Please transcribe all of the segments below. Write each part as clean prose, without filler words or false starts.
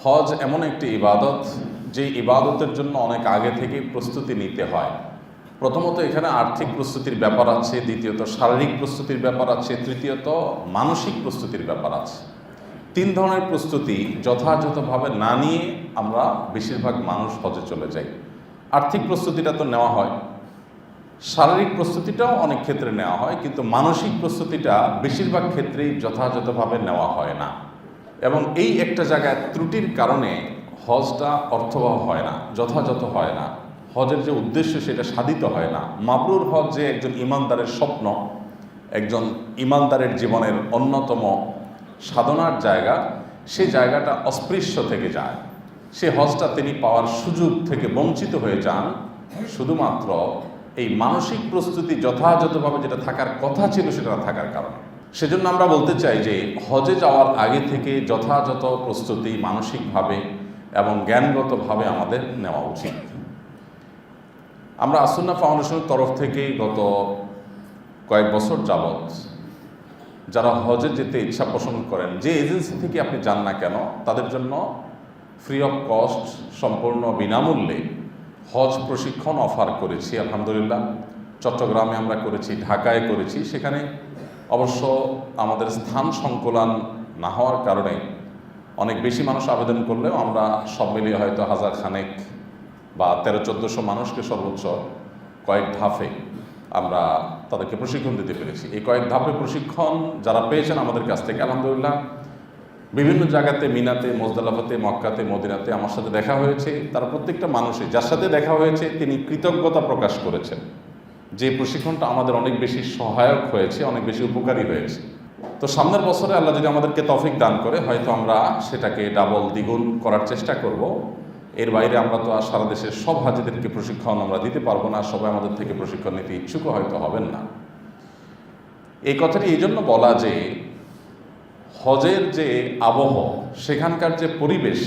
হজ এমন একটি ইবাদত যে ইবাদতের জন্য অনেক আগে থেকে প্রস্তুতি নিতে হয়। প্রথমত এখানে আর্থিক প্রস্তুতির ব্যাপার আছে, দ্বিতীয়ত শারীরিক প্রস্তুতির ব্যাপার আছে, তৃতীয়ত মানসিক প্রস্তুতির ব্যাপার আছে। তিন ধরনের প্রস্তুতি যথাযথভাবে না নিয়ে আমরা বেশিরভাগ মানুষ হজে চলে যাই। আর্থিক প্রস্তুতিটা তো নেওয়া হয়, শারীরিক প্রস্তুতিটাও অনেক ক্ষেত্রে নেওয়া হয়, কিন্তু মানসিক প্রস্তুতিটা বেশিরভাগ ক্ষেত্রেই যথাযথভাবে নেওয়া হয় না। এবং এই একটা জায়গায় ত্রুটির কারণে হজটা অর্থবহ হয় না, যথাযথ হয় না। হজের যে উদ্দেশ্য সেটা সাধিত হয় না। মাবরুর হজ যে একজন ইমানদারের স্বপ্ন, একজন ইমানদারের জীবনের অন্যতম সাধনার জায়গা, সেই জায়গাটা অস্পৃশ্য থেকে যায়। সে হজটা তিনি পাওয়ার সুযোগ থেকে বঞ্চিত হয়ে যান শুধুমাত্র এই মানসিক প্রস্তুতি যথাযথভাবে যেটা থাকার কথা ছিল সেটা থাকার কারণে। সেজন্য আমরা বলতে চাই যে হজে যাওয়ার আগে থেকে যথাযথ প্রস্তুতি মানসিকভাবে এবং জ্ঞানগতভাবে আমাদের নেওয়া উচিত। আমরা আসুন্নাহ ফাউন্ডেশনের তরফ থেকে গত কয়েক বছর যাবৎ যারা হজে যেতে ইচ্ছা পোষণ করেন, যে এজেন্সি থেকে আপনি যান না কেন, তাদের জন্য ফ্রি অফ কস্ট, সম্পূর্ণ বিনামূল্যে হজ প্রশিক্ষণ অফার করেছি। আলহামদুলিল্লাহ, চট্টগ্রামে আমরা করেছি, ঢাকায় করেছি। সেখানে অবশ্য আমাদের স্থান সংকুলান না হওয়ার কারণে অনেক বেশি মানুষ আবেদন করলেও আমরা সব মিলিয়ে হয়তো 1000 খানেক বা 1300-1400 মানুষকে সর্বোচ্চ কয়েক ধাপে আমরা তাদেরকে প্রশিক্ষণ দিতে পেরেছি। এই কয়েক ধাপে প্রশিক্ষণ যারা পেয়েছেন আমাদের কাছ থেকে, আলহামদুলিল্লাহ, বিভিন্ন জায়গাতে, মিনাতে, মুজদালিফাতে, মক্কাতে, মদিনাতে আমার সাথে দেখা হয়েছে। তারা প্রত্যেকটা মানুষই যার সাথে দেখা হয়েছে তিনি কৃতজ্ঞতা প্রকাশ করেছেন যে প্রশিক্ষণটা আমাদের অনেক বেশি সহায়ক হয়েছে, অনেক বেশি উপকারী হয়েছে। তো সামনের বছরে আল্লাহ যদি আমাদেরকে তৌফিক দান করে, হয়তো আমরা সেটাকে ডাবল দ্বিগুণ করার চেষ্টা করব। এর বাইরে আমরা তো আর সারা দেশের সব হাজিদেরকে প্রশিক্ষণ আমরা দিতে পারবো না, সবাই আমাদের থেকে প্রশিক্ষণ নিতে ইচ্ছুকও হয়তো হবেন না। এই কথাটি এই জন্য বলা যে হজের যে আবহ, সেখানকার যে পরিবেশ,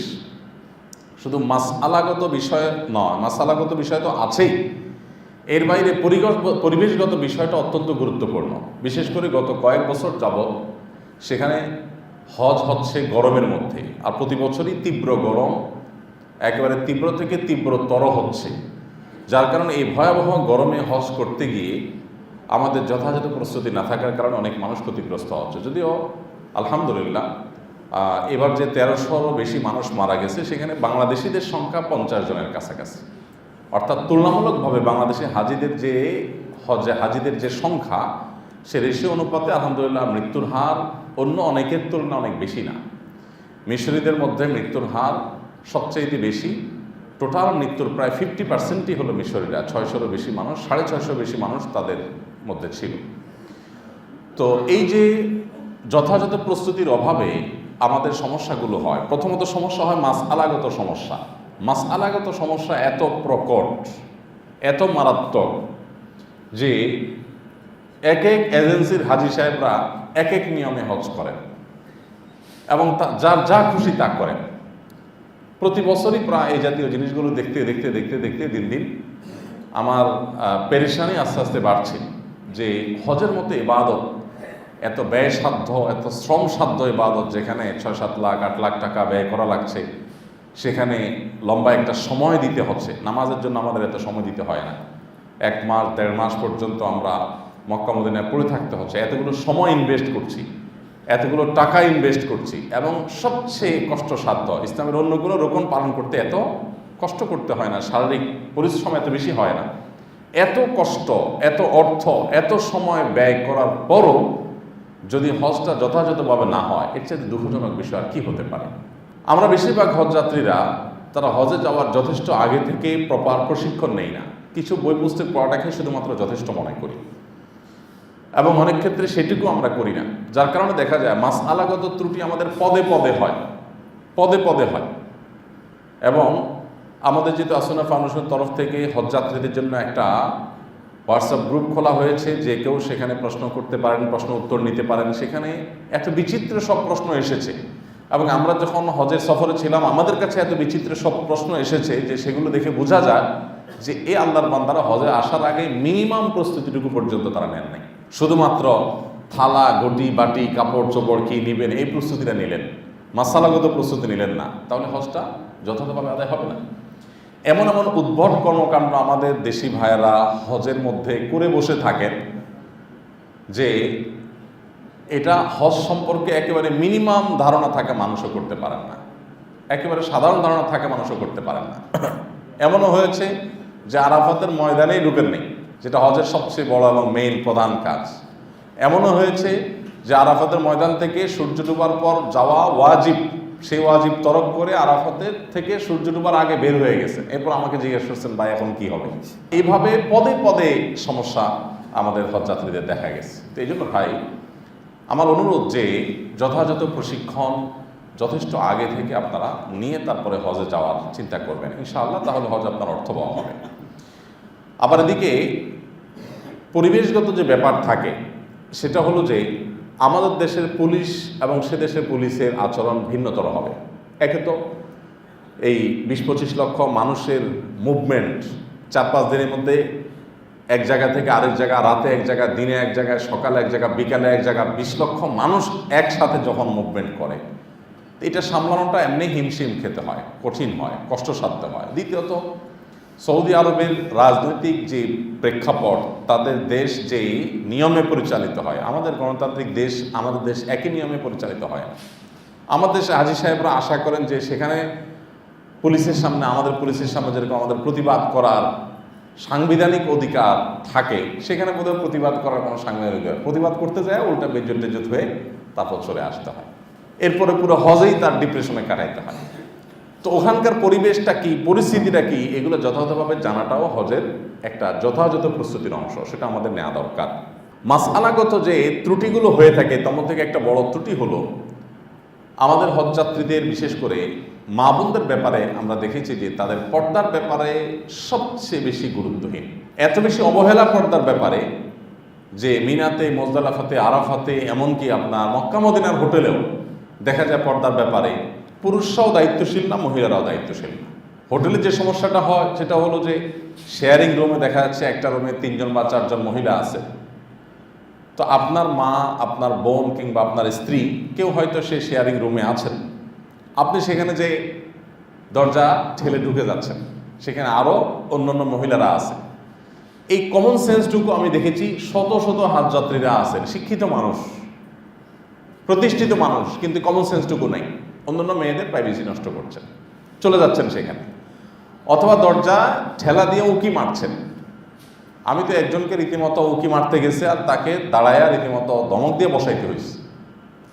শুধু মাসআলাগত বিষয় নয়, মাসআলাগত বিষয় তো আছেই, এর বাইরে পরিবেশগত বিষয়টা অত্যন্ত গুরুত্বপূর্ণ। বিশেষ করে গত কয়েক বছর যাবৎ সেখানে হজ হচ্ছে গরমের মধ্যে, আর প্রতি বছরই তীব্র গরম, একেবারে তীব্র থেকে তীব্রতর হচ্ছে। যার কারণে এই ভয়াবহ গরমে হজ করতে গিয়ে আমাদের যথাযথ প্রস্তুতি না থাকার কারণে অনেক মানুষ ক্ষতিগ্রস্ত হচ্ছে। যদিও আলহামদুলিল্লাহ এবার যে 1300-রও বেশি মানুষ মারা গেছে, সেখানে বাংলাদেশিদের সংখ্যা 50 জনের কাছাকাছি। অর্থাৎ তুলনামূলকভাবে বাংলাদেশে হাজিদের যে সংখ্যা, সে রেশিও অনুপাতে আলহামদুলিল্লাহ মৃত্যুর হার অন্য অনেকের তুলনায় অনেক বেশি না। মিশরীদের মধ্যে মৃত্যুর হার সবচেয়ে বেশি। টোটাল মৃত্যুর প্রায় 50%ই হলো মিশরীরা। 600-রও বেশি মানুষ, 650 বেশি মানুষ তাদের মধ্যে ছিল। তো এই যে যথাযথ প্রস্তুতির অভাবে আমাদের সমস্যাগুলো হয়। প্রথমত সমস্যা হয় মাসআলাগত সমস্যা। মাসআলাগত সমস্যা এত প্রকট, এত মারাত্মক যে এক এক এজেন্সির হাজী সাহেবরা এক এক নিয়মে হজ করেন এবং যার যা খুশি তা করেন। প্রতি বছরই প্রায় এই জাতীয় জিনিসগুলো দেখতে দেখতে দেখতে দেখতে দিন দিন আমার পেরেশানি আস্তে আস্তে বাড়ছে যে হজের মতো ইবাদত, এত ব্যয়সাধ্য, এত শ্রমসাধ্য ইবাদত, যেখানে 6-7 লাখ 8 লাখ টাকা ব্যয় করা লাগছে, সেখানে লম্বা একটা সময় দিতে হচ্ছে। নামাজের জন্য আমাদের এত সময় দিতে হয় না। 1 মাস 1.5 মাস পর্যন্ত আমরা মক্কা মদিনায় পড়ে থাকতে হচ্ছে। এতগুলো সময় ইনভেস্ট করছি, এতগুলো টাকা ইনভেস্ট করছি, এবং সবচেয়ে কষ্টসাধ্য, ইসলামের অন্য কোনো রকম পালন করতে এত কষ্ট করতে হয় না, শারীরিক পরিশ্রম এত বেশি হয় না। এত কষ্ট, এত অর্থ, এত সময় ব্যয় করার পরও যদি হজটা যথাযথভাবে না হয়, এর চেয়ে দুঃখজনক বিষয় আর কি হতে পারে। আমরা বেশিরভাগ হজযাত্রীরা তারা হজে যাওয়ার যথেষ্ট আগে থেকে প্রপার প্রশিক্ষণ নেই না। কিছু বই পুস্তক পড়াটাকে শুধুমাত্র যথেষ্ট মনে করি, এবং অনেক ক্ষেত্রে সেটুকু আমরা করি না। যার কারণে দেখা যায় মাসআলাগত ত্রুটি আমাদের পদে পদে হয়, পদে পদে হয়। এবং আমাদের যেহেতু আসুন্নাহ ফাউন্ডেশনের তরফ থেকে হজযাত্রীদের জন্য একটা হোয়াটসঅ্যাপ গ্রুপ খোলা হয়েছে, যে কেউ সেখানে প্রশ্ন করতে পারেন, প্রশ্ন উত্তর নিতে পারেন। সেখানে এত বিচিত্র সব প্রশ্ন এসেছে, এবং আমরা যখন হজের সফরে ছিলাম আমাদের কাছে এত বিচিত্র সব প্রশ্ন এসেছে যে সেগুলো দেখে বোঝা যায় যে এই আল্লাহর বান্দারা হজে আসার আগে মিনিমাম প্রস্তুতিটুকু পর্যন্ত তারা নেন নাই। শুধুমাত্র থালা, গটি, বাটি, কাপড় চোপড় কী নেবেন এই প্রস্তুতিটা নিলেন। মাসালাগত প্রস্তুতি নিলেন না, তাহলে হজটা যথাযথভাবে আদায় হবে না। এমন এমন উদ্ভট কর্মকাণ্ড আমাদের দেশি ভাইয়েরা হজের মধ্যে করে বসে থাকেন যে এটা হজ সম্পর্কে একেবারে মিনিমাম ধারণা থাকা মানুষও করতে পারেন না, একেবারে সাধারণ ধারণা থাকা মানুষও করতে পারেন না। এমনও হয়েছে যে আরাফাতের ময়দানেই ঢুকেন নেই, যেটা হজের সবচেয়ে বড় এবং মেইন প্রধান কাজ। এমনও হয়েছে যে আরাফাতের ময়দান থেকে সূর্য ডুবার পর যাওয়া ওয়াজিব, সেই ওয়াজিব তরক করে আরাফাতের থেকে সূর্য ডুবার আগে বের হয়ে গেছে, এরপর আমাকে জিজ্ঞেস করছেন ভাই এখন কি হবে। এইভাবে পদে পদে সমস্যা আমাদের হজযাত্রীদের দেখা গেছে। তো এই জন্য ভাই আমার অনুরোধ যে যথাযথ প্রশিক্ষণ যথেষ্ট আগে থেকে আপনারা নিয়ে তারপরে হজে যাওয়ার চিন্তা করবেন ইনশাআল্লাহ, তাহলে হজ আপনার অর্থবহ হবে। আবার এদিকে পরিবেশগত যে ব্যাপার থাকে সেটা হলো যে আমাদের দেশের পুলিশ এবং সে দেশের পুলিশের আচরণ ভিন্নতর হবে। একে তো এই ২০-২৫ লক্ষ মানুষের মুভমেন্ট ৪-৫ দিনের মধ্যে এক জায়গা থেকে আরেক জায়গা, রাতে এক জায়গা, দিনে এক জায়গায়, সকালে এক জায়গা, বিকালে এক জায়গা, ২০ লক্ষ মানুষ একসাথে যখন মুভমেন্ট করে এটা সামলানোটা এমনি হিমশিম খেতে হয়, কঠিন হয়, কষ্টসাধ্য হয়। দ্বিতীয়ত সৌদি আরবের রাজনৈতিক যে প্রেক্ষাপট, তাদের দেশ যেই নিয়মে পরিচালিত হয়, আমাদের গণতান্ত্রিক দেশ, আমাদের দেশ একই নিয়মে পরিচালিত হয়। আমাদের দেশে হাজী সাহেবরা আশা করেন যে সেখানে পুলিশের সামনে, আমাদের পুলিশের সামনে যেরকম আমাদের প্রতিবাদ করার সাংবিধানিক অধিকার থাকে, সেখানে বোধহয় প্রতিবাদ করার কোনো সাংবিধানিক অধিকার, প্রতিবাদ করতে যায় উল্টা বেজ্জত টেজ্জত হয়ে তারপর চলে আসতে হয়, এরপরে পুরো হজেই তার ডিপ্রেশনে কাটাইতে হয়। তো ওখানকার পরিবেশটা কি, পরিস্থিতিটা কি, এগুলো যথাযথভাবে জানাটাও হজের একটা যথাযথ প্রস্তুতির অংশ, সেটা আমাদের নেওয়া দরকার। মাসআলাগত যে ত্রুটিগুলো হয়ে থাকে তার মধ্যে একটা বড় ত্রুটি হলো আমাদের হজযাত্রীদের, বিশেষ করে মা বোনদের ব্যাপারে আমরা দেখেছি যে তাদের পর্দার ব্যাপারে সবচেয়ে বেশি গুরুত্বহীন, এত বেশি অবহেলা পর্দার ব্যাপারে যে মিনাতে, মুজদালিফাতে, আরাফাতে, এমনকি আপনার মক্কা মদিনার হোটেলেও দেখা যায় পর্দার ব্যাপারে পুরুষরাও দায়িত্বশীল না, মহিলারাও দায়িত্বশীল না। হোটেলে যে সমস্যাটা হয় সেটা হলো যে শেয়ারিং রুমে দেখা যাচ্ছে একটা রুমে 3 জন বা 4 জন মহিলা আছে। তো আপনার মা, আপনার বোন কিংবা আপনার স্ত্রী কেউ হয়তো সে শেয়ারিং রুমে আছেন, আপনি সেখানে যে দরজা ঠেলে ঢুকে যাচ্ছেন, সেখানে আরও অন্যান্য মহিলারা আছে। এই কমন সেন্সটুকু আমি দেখেছি, শত শত হজযাত্রীরা আছেন, শিক্ষিত মানুষ, প্রতিষ্ঠিত মানুষ, কিন্তু কমন সেন্সটুকু নেই, অন্যান্য মেয়েদের প্রাইভেসি নষ্ট করছেন, চলে যাচ্ছেন সেখানে, অথবা দরজা ঠেলা দিয়ে উকি মারছেন। আমি তো একজনকে রীতিমতো উকি মারতে গেছে আর তাকে দাঁড়ায়া রীতিমতো ধমক দিয়ে বসাইতে হয়েছে,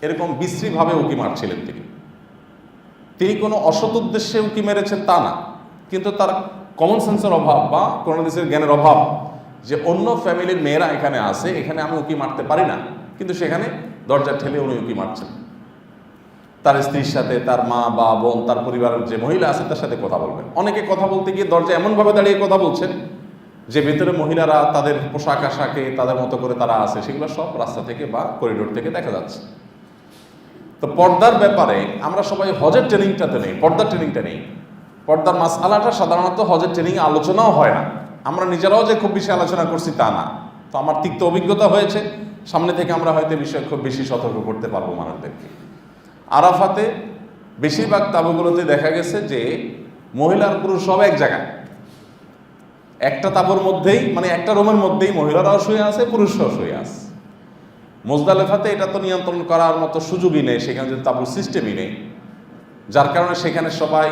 এরকম বিশ্রীভাবে উকি মারছিলেন তিনি কোনো অসৎ উদ্দেশ্যে উকি মেরেছেন তা না, কিন্তু তার কমন সেন্সের অভাব বা কোনো দেশের জ্ঞানের অভাব, যে অন্য ফ্যামিলির মেয়েরা এখানে আছে, এখানে আমি উকি মারতে পারি না, কিন্তু সেখানে দরজা ঠেলে উনি উকি মারছেন। তার স্ত্রীর সাথে, তার মা বা বোন, তার পরিবারের যে মহিলা আছে তার সাথে কথা বলবেন। অনেকে কথা বলতে গিয়ে দরজা এমনভাবে দাঁড়িয়ে কথা বলছেন যে ভেতরে মহিলারা তাদের পোশাক আশাকে তাদের মতো করে তারা আছে, সেগুলো সব রাস্তা থেকে বা করিডোর থেকে দেখা যাচ্ছে। তো পর্দার ব্যাপারে আমরা সবাই হজের ট্রেনিংটাতে নেই, পর্দার ট্রেনিংটা নেই। পর্দার মাসআলাটা সাধারণত হজের ট্রেনিংয়ে আলোচনাও হয় না, আমরা নিজেরাও যে খুব বেশি আলোচনা করছি তা না। তো আমার তিক্ত অভিজ্ঞতা হয়েছে, সামনে থেকে আমরা হয়তো বিষয়ে খুব বেশি সতর্ক করতে পারবো মানুষদেরকে। আরাফাতে বেশিরভাগ তাঁবুগুলোতে দেখা গেছে যে মহিলার পুরুষ সব এক জায়গায়, একটা তাঁবুর মধ্যেই, মানে একটা রুমের মধ্যেই মহিলারাও শুয়ে আছে, পুরুষরাও শুয়ে আছে। মুজদালিফাতে এটা তো নিয়ন্ত্রণ করার মতো সুযোগই নেই, সেখানে যে তাঁবুর সিস্টেমই নেই, যার কারণে সেখানে সবাই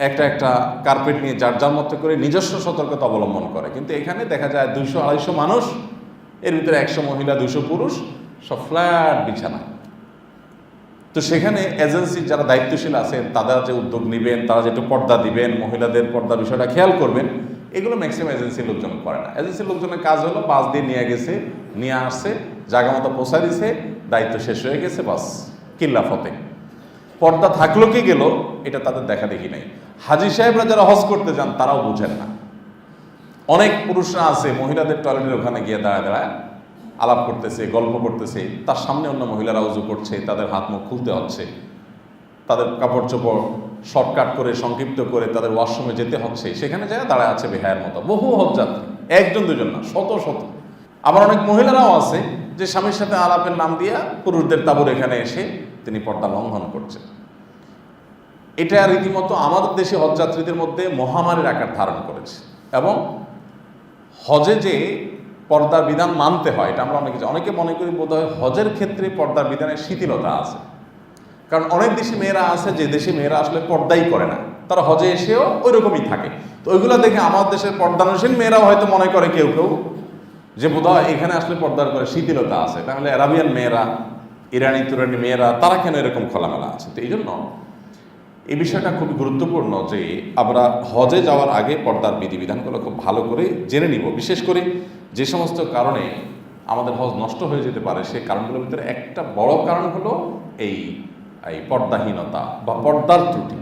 একটা একটা কার্পেট নিয়ে যার যার মতো করে নিজস্ব সতর্কতা অবলম্বন করে। কিন্তু এখানে দেখা যায় 200-250 মানুষ, এর ভিতরে 100 মহিলা, 200 পুরুষ, সব ফ্ল্যাট বিছানা। তো সেখানে এজেন্সির যারা দায়িত্বশীল আছেন তারা যে উদ্যোগ নেবেন, তারা যে একটু পর্দা দিবেন, মহিলাদের পর্দা বিষয়টা খেয়াল করবেন, এগুলো ম্যাক্সিমাম এজেন্সির লোকজন করে না। এজেন্সির লোকজনের কাজ হলো বাস দিয়ে নিয়ে গেছে, নিয়ে আসছে, জায়গা মতো পৌঁছা দিছে, দায়িত্ব শেষ হয়ে গেছে, বাস কিল্লা ফতে। পর্দা থাকলো কি গেল এটা তাদের দেখা দেখি নাই। হাজী সাহেবরা যারা হজ করতে যান তারাও বুঝেন না। অনেক পুরুষরা আছে মহিলাদের টয়লেটের ওখানে গিয়ে দাঁড়ায় দাঁড়ায় আলাপ করতেছে, গল্প করতেছে, তার সামনে অন্য মহিলারা উজু করছে, তাদের হাত মুখ খুলতে হচ্ছে, তাদের কাপড় চোপড় শর্টকাট করে সংক্ষিপ্ত করে তাদের ওয়াশরুমে যেতে হচ্ছে, সেখানে যায় দাঁড়ায় আছে বেহায়ের মতো বহু হজযাত্রী, 1 জন 2 জন না, শত শত। আবার অনেক মহিলারাও আছে যে স্বামীর সাথে আলাপের নাম দিয়া পুরুষদের তাঁবুর এখানে এসে তিনি পর্দা লঙ্ঘন করছেন। এটা রীতিমতো আমাদের দেশে হজযাত্রীদের মধ্যে মহামারীর আকার ধারণ করেছে। এবং হজে যে পর্দার বিধান মানতে হয়, এটা আমরা অনেকে মনে করি বোধহয় হজের ক্ষেত্রে পর্দার বিধানের শিথিলতা আছে। কারণ অনেক দেশে মেয়েরা আছে যে দেশে মেয়েরা আসলে পর্দাই করে না, তারা হজে এসেও ওই রকমই থাকে। তো ওইগুলো দেখে আমার দেশের পর্দানশীল মেয়েরাও হয়তো মনে করে কেউ কেউ যে বোধহয় এখানে আসলে পর্দার করে শিথিলতা আছে, তাহলে আরাবিয়ান মেয়েরা, ইরানি তুরানি মেয়েরা তারা কেন এরকম খোলামেলা আছে। তো এই জন্য এই বিষয়টা খুবই গুরুত্বপূর্ণ যে আমরা হজে যাওয়ার আগে পর্দার বিধিবিধানগুলো খুব ভালো করে জেনে নিব। বিশেষ করে যে সমস্ত কারণে আমাদের হজ নষ্ট হয়ে যেতে পারে, সেই কারণগুলোর ভিতরে একটা বড় কারণ হলো এই পর্দাহীনতা বা পর্দার ত্রুটি।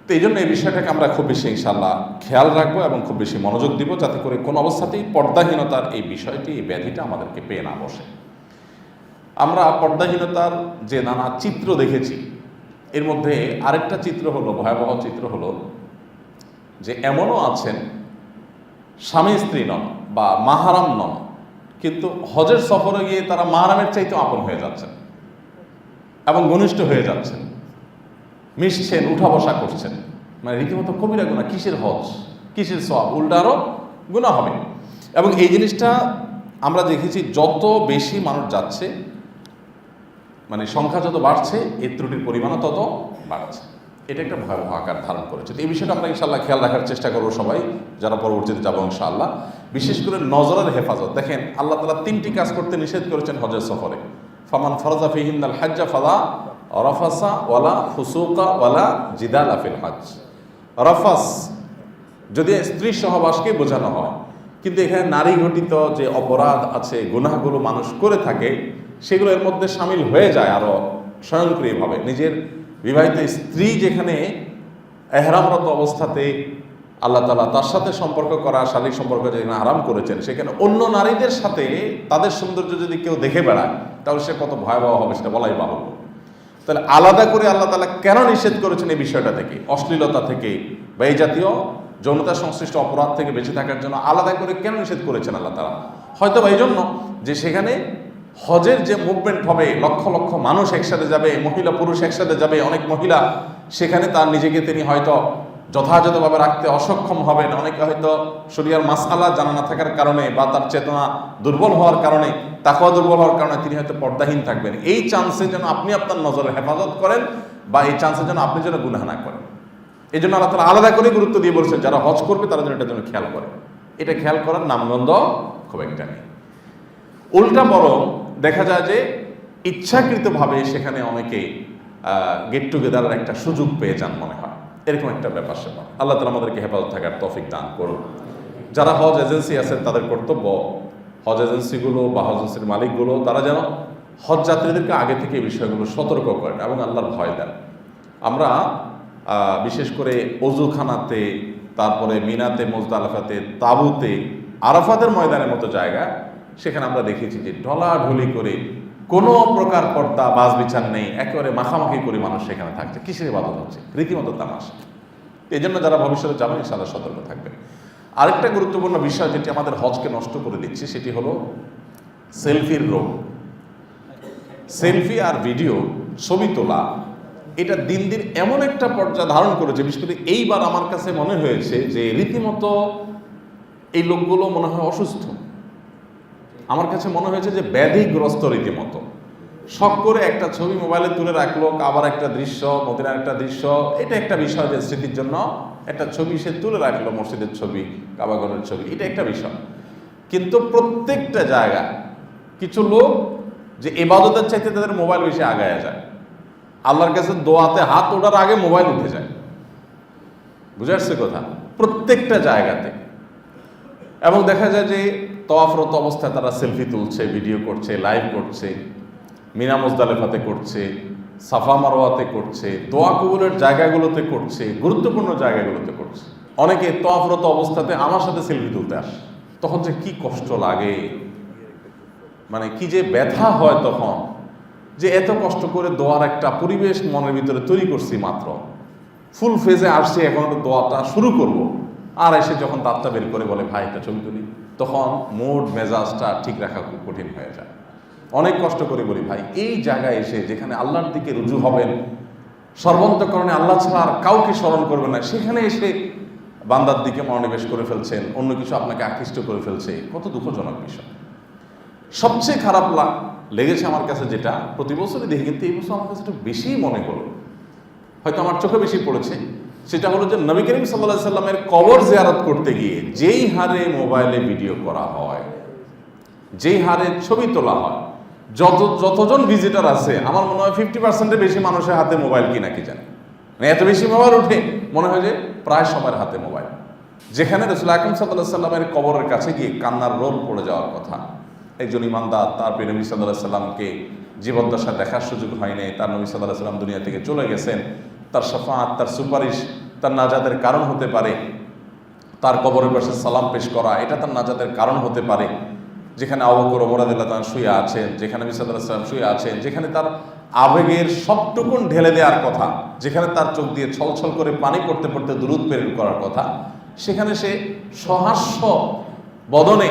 তো এই জন্য এই বিষয়টাকে আমরা খুব বেশি ইনশাল্লাহ খেয়াল রাখবো এবং খুব বেশি মনোযোগ দিব, যাতে করে কোনো অবস্থাতেই পর্দাহীনতার এই বিষয়টি, এই ব্যাধিটা আমাদেরকে পেয়ে না বসে। আমরা পর্দাহীনতার যে নানা চিত্র দেখেছি, এর মধ্যে আরেকটা চিত্র হলো, ভয়াবহ চিত্র হলো যে এমনও আছেন স্বামী স্ত্রী নন বা মাহারাম নন, কিন্তু হজের সফরে গিয়ে তারা মাহারামের চাইতে আপন হয়ে যাচ্ছেন এবং ঘনিষ্ঠ হয়ে যাচ্ছেন, মিশছেন, উঠা বসা করছেন। মানে রীতিমতো কবিরা গুনাহ। কিসের হজ, কিসের সওয়াব, উল্টা আরও গুনাহ হবে। এবং এই জিনিসটা আমরা দেখেছি যত বেশি মানুষ যাচ্ছে, মানে সংখ্যা যত বাড়ছে, এই ত্রুটির পরিমাণও তত বাড়ছে। এটা একটা ভয়াবহ আকার ধারণ করেছে। তো এই বিষয়টা আমরা ইনশাআল্লাহ খেয়াল রাখার চেষ্টা করবো সবাই, যারা পরবর্তীতে যাবো ইনশাআল্লাহ। বিশেষ করে নজরের হেফাজত। দেখেন আল্লাহ তাআলা 3টি কাজ করতে নিষেধ করেছেন হজের সফরে। ফামান ফারাজা ফিহিন্নাল হাজ্জা ফালা রাফাসা ওয়ালা ফুসুকা ওয়ালা জিদালা ফিল হজ। রাফাস যদি স্ত্রী সহবাসকে বোঝানো হয়, কিন্তু এখানে নারী ঘটিত যে অপরাধ আছে, গুনাহগুলো মানুষ করে থাকে, সেগুলো এর মধ্যে সামিল হয়ে যায় আরও স্বয়ংক্রিয়ভাবে। নিজের বিবাহিত স্ত্রী যেখানে এহরামরত অবস্থাতে আল্লাহ তাআলা তার সাথে সম্পর্ক করা, শারীরিক সম্পর্ক যেখানে হারাম করেছেন, সেখানে অন্য নারীদের সাথে তাদের সৌন্দর্য যদি কেউ দেখে বেড়ায়, তাহলে সে কত ভয়াবহ হবে সেটা বলাই বাহুল্য। তাহলে আলাদা করে আল্লাহ তাআলা কেন নিষেধ করেছেন এই বিষয়টা থেকে, অশ্লীলতা থেকে বা এই জাতীয় যৌনতা সংশ্লিষ্ট অপরাধ থেকে বেঁচে থাকার জন্য আলাদা করে কেন নিষেধ করেছেন আল্লাহ তাআলা? হয়তো বা এই জন্য যে সেখানে হজের যে মুভমেন্ট হবে, লক্ষ লক্ষ মানুষ একসাথে যাবে, মহিলা পুরুষ একসাথে যাবে, অনেক মহিলা সেখানে তার নিজেকে তিনি হয়তো যথাযথভাবে রাখতে অসক্ষম হবেন। অনেকে হয়তো শরিয়ার মাসআলা জানা না থাকার কারণে বা তার চেতনা দুর্বল হওয়ার কারণে, তাকওয়া দুর্বল হওয়ার কারণে তিনি হয়তো পর্দাহীন থাকবেন। এই চান্সে যেন আপনি আপনার নজরের হেফাজত করেন বা এই চান্সে যেন আপনি যেন গুনাহ না করেন, এই জন্য আল্লাহ তাআলা আলাদা করে গুরুত্ব দিয়ে বলছেন যারা হজ করবে তারা যেন এটার জন্য খেয়াল করে। এটা খেয়াল করার নামগন্ধ খুব একটা নেই। উল্টা বরং দেখা যায় যে ইচ্ছাকৃতভাবে সেখানে অনেকে গেট টুগেদারের একটা সুযোগ পেয়ে যান মনে হয়, এরকম একটা ব্যাপার স্যাপার। আল্লাহ তাআলা আমাদেরকে হেফাজত থাকার তৌফিক দান করুন। যারা হজ এজেন্সি আছেন তাদের কর্তব্য, হজ এজেন্সিগুলো বা হজ এজেন্সির মালিকগুলো তারা যেন হজ যাত্রীদেরকে আগে থেকে এই বিষয়গুলো সতর্ক করেন এবং আল্লাহর ভয় দেন। আমরা বিশেষ করে অজুখানাতে, তারপরে মিনাতে, মুজদালিফাতে, তাবুতে, আরাফাতের ময়দানের মতো জায়গা, সেখানে আমরা দেখেছি যে ঢলাঢলি করে কোনো প্রকার পর্দা বাজ বিচার নেই, একেবারে মাখামাখি করে মানুষ সেখানে থাকছে। কিসের ইবাদত হচ্ছে? রীতিমতো তামাশা। এই জন্য যারা ভবিষ্যতে যাবেন ইনশাআল্লাহ সতর্ক থাকবেন। আরেকটা গুরুত্বপূর্ণ বিষয় যেটি আমাদের হজকে নষ্ট করে দিচ্ছে, সেটি হলো সেলফির রোগ। সেলফি আর ভিডিও, ছবি তোলা, এটা দিন দিন এমন একটা পর্যায়ে ধারণ করেছে, বিশেষ করে এইবার আমার কাছে মনে হয়েছে যে রীতিমতো এই লোকগুলো মনে হয় অসুস্থ। আমার কাছে মনে হয়েছে যে ব্যাধিগ্রস্ত রীতিমতো। শখ করে একটা ছবি মোবাইলে তুলে রাখলো, আবার একটা দৃশ্য, মদিনার একটা দৃশ্য, এটা একটা বিষয় যে স্মৃতির জন্য একটা ছবি সে তুলে রাখলো, মসজিদের ছবি, কাবাঘরের ছবি, এটা একটা বিষয়। কিন্তু প্রত্যেকটা জায়গায় কিছু লোক যে ইবাদতের চাইতে তাদের মোবাইল বেশি আগায় যায়, আল্লাহর কাছে দোয়াতে হাত ওঠার আগে মোবাইল উঠে যায়। বুঝে আসছে কথা? প্রত্যেকটা জায়গাতে। এবং দেখা যায় যে তওয়াফরত অবস্থায় তারা সেলফি তুলছে, ভিডিও করছে, লাইভ করছে, মিনা মুজদালিফাতে করছে, সাফা মারওয়াতে করছে, দোয়া কবুলের জায়গাগুলোতে করছে, গুরুত্বপূর্ণ জায়গাগুলোতে করছে। অনেকে তওয়াফরত অবস্থাতে আমার সাথে সেলফি তুলতে আসে, তখন যে কি কষ্ট লাগে, মানে কি যে ব্যথা হয় তখন, যে এত কষ্ট করে দোয়ার একটা পরিবেশ মনের ভিতরে তৈরি করছি, মাত্র ফুল ফেজে আসছি, এখন তো দোয়াটা শুরু করব, আর এসে যখন দাঁতটা বের করে বলে ভাই একটা ছবি তুলি, তখন মুড মেজাজটা ঠিক রাখা খুব কঠিন হয়ে যায়। অনেক কষ্ট করে বলি ভাই এই জায়গায় এসে যেখানে আল্লাহর দিকে রুজু হবেন, সর্বান্তঃকরণে আল্লাহ ছাড়া আর কাউকে স্মরণ করবেন না, সেখানে এসে বান্দার দিকে মনোনিবেশ করে ফেলছেন, অন্য কিছু আপনাকে আকৃষ্ট করে ফেলছে। কত দুঃখজনক বিষয়। সবচেয়ে খারাপ লেগেছে আমার কাছে যেটা, প্রতি বছরই দেখি, কিন্তু এই বছর আমার কাছে একটু বেশিই মনে হলো, হয়তো আমার চোখে বেশি পড়েছে, সেটা হলো যে নবী করিম সাল্লাল্লাহু আলাইহি সাল্লামের কবর জিয়ারত করতে গিয়ে যেই হারে মোবাইলে ভিডিও করা হয়, যেই হারে ছবি তোলা হয়, যতজন ভিজিটর আছে, আমার মনে হয় 50%-এর বেশি মানুষের হাতে মোবাইল কিনা কি জানে, মানে এত বেশি মোবাইল উঠে মনে হয় যে প্রায় সবার হাতে মোবাইল। যেখানে রাসূল আকরাম সাল্লাল্লাহু আলাইহি সাল্লামের কবরের কাছে গিয়ে কান্নার রোল পড়ে যাওয়ার কথা, একজন ইমানদার তার প্রিয় নবী সাল্লাল্লাহু আলাইহি সাল্লামকে জীবদ্দশা দেখার সুযোগ হয় নাই, তার নবী সাল্লাল্লাহু আলাইহি সাল্লাম দুনিয়া থেকে চলে গেছেন, তার শাফাআত, তার সুপারিশ তার নাজাতের কারণ হতে পারে, তার কবরের পাশে সালাম পেশ করা এটা তার নাজাতের কারণ হতে পারে, যেখানে আবু বকর ওমর রাদিয়াল্লাহু তাআলা শুয়ে আছেন, যেখানে নবী সাল্লাল্লাহু আলাইহি সাল্লাম শুয়ে আছেন, যেখানে তার আবেগের সবটুকুন ঢেলে দেওয়ার কথা, যেখানে তার চোখ দিয়ে ছলছল করে পানি পড়তে পড়তে দুরূদ প্রেরণ করার কথা, সেখানে সে সহাস্য বদনে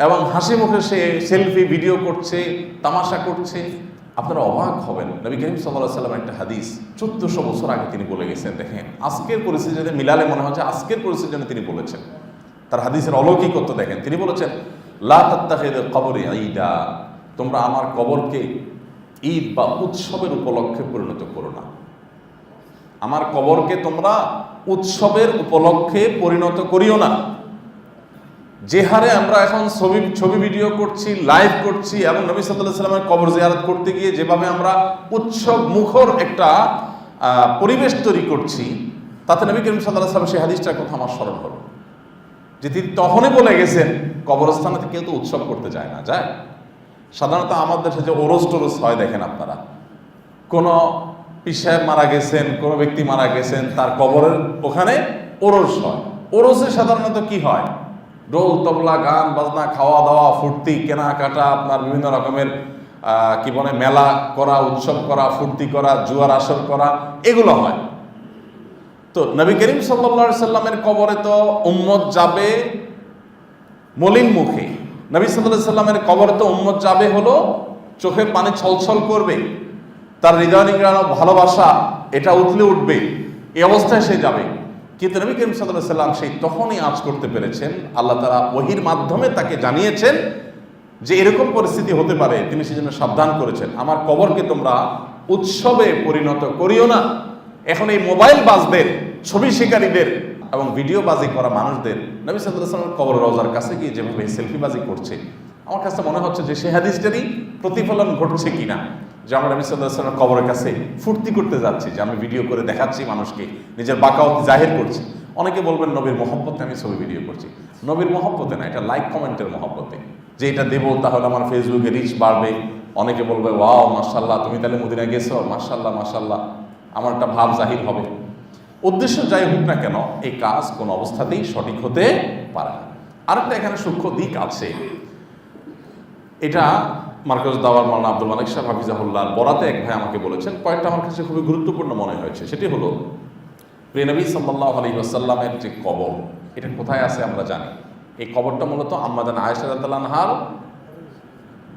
এবং হাসি মুখে সে সেলফি ভিডিও করছে, তামাশা করছে। আপনারা অবাক হবেন, নবী করিম সাল্লাল্লাহু আলাইহি ওয়াসাল্লাম একটা হাদিস 1400 বছর আগে তিনি বলে গেছেন। দেখেন আজকের পরিস্থিতিতে মিলালে মনে হয় যে আজকের পরিস্থিতির জন্য তিনি বলেছেন। তার হাদিসের অলৌকিকত্ব দেখেন। তিনি বলেছেন, লা তাত্তাখিযুল কবরি ঈদা, তোমরা আমার কবরকে ঈদ বা উৎসবের উপলক্ষে পরিণত করো না। আমার কবরকে তোমরা উৎসবের উপলক্ষে পরিণত করিও না। যে হারে আমরা এখন ছবি ভিডিও করছি, লাইভ করছি, এবং নবী সাল্লাল্লাহু আলাইহি ওয়াসাল্লামের কবর জিয়ারত করতে গিয়ে যেভাবে আমরা উৎসব মুখর একটা পরিবেশ তৈরি করছি, তাতে নবী করিম সাল্লাল্লাহু আলাইহি ওয়াসাল্লাম সেই হাদিসটার কথা আমার স্মরণ হলো যে তিনি তখনই বলে গেছেন, কবরস্থানে কেউ তো উৎসব করতে যায় না, যায় সাধারণত আমাদের দেশে যে ওরস টোরস হয়, দেখেন আপনারা, কোনো পীর সাহেব মারা গেছেন, কোনো ব্যক্তি মারা গেছেন, তার কবরের ওখানে ওরস হয়। ওরসে সাধারণত কি হয়? ডোল তবলা, গান বাজনা, খাওয়া দাওয়া, ফুর্তি, কেনাকাটা, আপনার বিভিন্ন রকমের কি বলে মেলা করা, উৎসব করা, ফুর্তি করা, জুয়ার আসর করা, এগুলো হয়। তো নবী করিম সাল্লাল্লাহু আলাইহি সাল্লামের কবরে তো উম্মত যাবে মলিন মুখে, নবী সাল্লাল্লাহু আলাইহি সাল্লামের কবরে তো উম্মত যাবে হলো চোখের পানি ছলছল করবে, তার হৃদয় নিংড়ানো ভালোবাসা এটা উঠলে উঠবে, এই অবস্থায় সে যাবে। কিন্তু নবী করিম সাল্লাল্লাহু আলাইহি সাল্লাম সেই তখনই আঁচ করতে পেরেছেন, আল্লাহ তাআলা ওহীর মাধ্যমে তাকে জানিয়েছেন যে এরকম পরিস্থিতি হতে পারে, তিনি সেজন্য সাবধান করেছেন, আমার কবরকে তোমরা উৎসবে পরিণত করিও না। এখন এই মোবাইল বাজদের, ছবি শিকারীদের এবং ভিডিও বাজি করা মানুষদের নবী সাল্লাল্লাহু আলাইহি ওয়াসাল্লাম কবর রওজার কাছে গিয়ে যেভাবে সেলফি বাজি করছে, আমার কাছে মনে হচ্ছে যে সেই হাদিসটারই প্রতিফলন ঘটছে কিনা, যে আমরা নবী সাল্লাল্লাহু আলাইহি ওয়াসাল্লামের কবরের কাছে ফুর্তি করতে যাচ্ছি, যে আমি ভিডিও করে দেখাচ্ছি মানুষকে, নিজের বাকাওয়াত জাহির করছি। অনেকে বলবেন নবীর মহব্বতে আমি ছবি ভিডিও করছি। নবীর মহব্বতে না, এটা লাইক কমেন্টের মহব্বতে, যে এটা দেবো তাহলে আমার ফেসবুকে রিচ বাড়বে, অনেকে বলবে ওয়াও মাশাআল্লাহ তুমি তাহলে মদিনা গেছো, মাশাআল্লাহ মাশাআল্লাহ, আমার একটা ভাব জাহির হবে। উদ্দেশ্য যাই হোক না কেন, এই কাজ কোনো অবস্থাতেই সঠিক হতে পারে না। আরেকটা এখানে সূক্ষ্ম দিক আছে, এটা মার্কাজ দাওয়ার মাওলানা আব্দুল মালিক সাহেব হাফিজাহুল্লাহ বরাতে এক ভাই আমাকে বলেছেন, পয়েন্টটা আমার কাছে খুবই গুরুত্বপূর্ণ মনে হয়েছে। সেটি হলো প্রিয় নবী সাল্লাল্লাহু আলাইহি ওয়াসাল্লামের যে কবর, এটা কোথায় আছে আমরা জানি। এই কবরটা মূলত আম্মা জান আয়েশা রাদিয়াল্লাহু আনহার